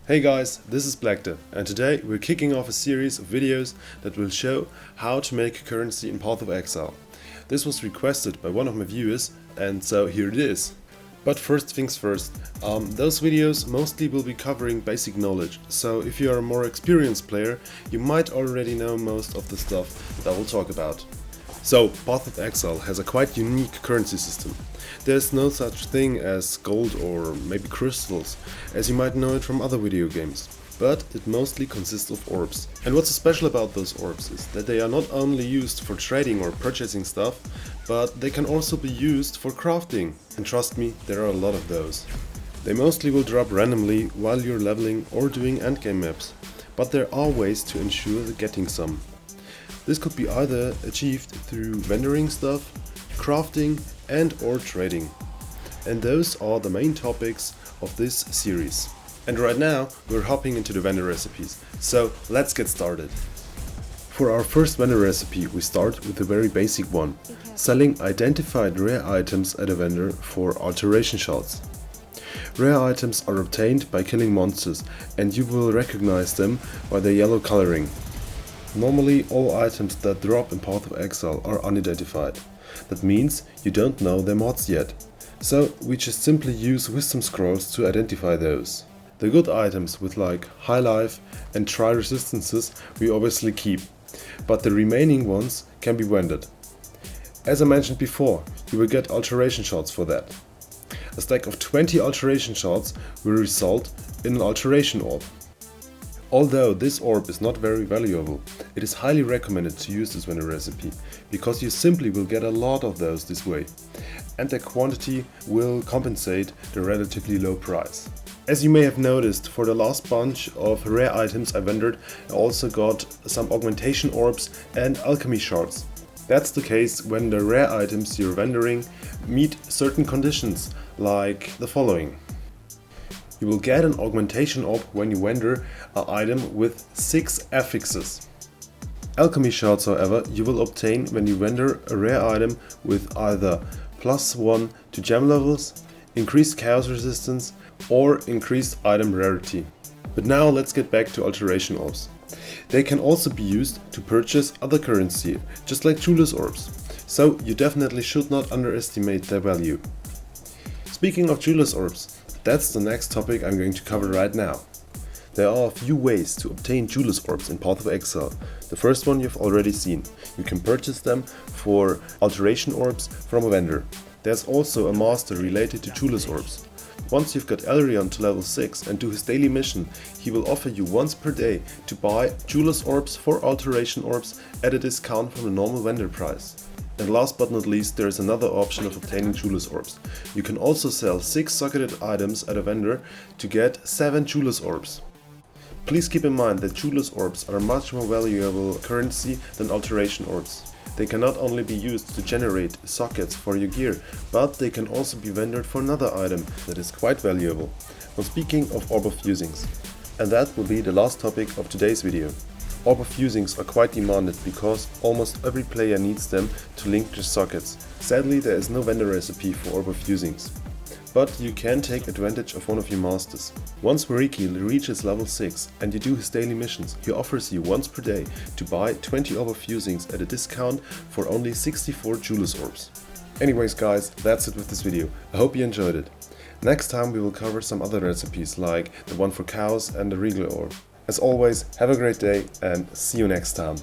Hey guys, this is Blackdev, and today we're kicking off a series of videos that will show how to make a currency in Path of Exile. This was requested by one of my viewers, and so here it is. But first things first, those videos mostly will be covering basic knowledge, so if you are a more experienced player, you might already know most of the stuff that I will talk about. So, Path of Exile has a quite unique currency system. There's no such thing as gold or maybe crystals, as you might know it from other video games, but it mostly consists of orbs. And what's so special about those orbs is that they are not only used for trading or purchasing stuff, but they can also be used for crafting. And trust me, there are a lot of those. They mostly will drop randomly while you're leveling or doing endgame maps, but there are ways to ensure getting some. This could be either achieved through vendoring stuff, crafting and/or trading. And those are the main topics of this series. And right now we're hopping into the vendor recipes, so let's get started. For our first vendor recipe we start with a very basic one, selling identified rare items at a vendor for alteration shots. Rare items are obtained by killing monsters and you will recognize them by their yellow coloring. Normally all items that drop in Path of Exile are unidentified. That means you don't know their mods yet. So we just simply use wisdom scrolls to identify those. The good items with like high life and tri resistances we obviously keep, but the remaining ones can be vended. As I mentioned before, you will get alteration shots for that. A stack of 20 alteration shots will result in an alteration orb. Although this orb is not very valuable, it is highly recommended to use this vendor recipe, because you simply will get a lot of those this way, and their quantity will compensate the relatively low price. As you may have noticed, for the last bunch of rare items I vendored, I also got some augmentation orbs and alchemy shards. That's the case when the rare items you're vendoring meet certain conditions, like the following. You will get an augmentation orb when you vendor an item with 6 affixes. Alchemy shards, however, you will obtain when you vendor a rare item with either +1 to gem levels, increased chaos resistance, or increased item rarity. But now let's get back to alteration orbs. They can also be used to purchase other currency, just like jeweler's orbs, so you definitely should not underestimate their value. Speaking of jeweler's orbs, that's the next topic I'm going to cover right now. There are a few ways to obtain jeweler's orbs in Path of Exile. The first one you've already seen. You can purchase them for alteration orbs from a vendor. There's also a master related to jeweler's orbs. Once you've got Elrion to level 6 and do his daily mission, he will offer you once per day to buy jeweler's orbs for alteration orbs at a discount from the normal vendor price. And last but not least, there is another option of obtaining jeweler's orbs. You can also sell 6 socketed items at a vendor to get 7 jeweler's orbs. Please keep in mind that jeweler's orbs are a much more valuable currency than alteration orbs. They can not only be used to generate sockets for your gear, but they can also be vendored for another item that is quite valuable. Now speaking of orb of fusings, and that will be the last topic of today's video. Orb of fusings are quite demanded because almost every player needs them to link their sockets. Sadly, there is no vendor recipe for orb of fusings, but you can take advantage of one of your masters. Once Mariki reaches level 6 and you do his daily missions, he offers you once per day to buy 20 orb of fusings at a discount for only 64 jeweler's orbs. Anyways guys, that's it with this video. I hope you enjoyed it. Next time we will cover some other recipes like the one for cows and the regal orb. As always, have a great day and see you next time.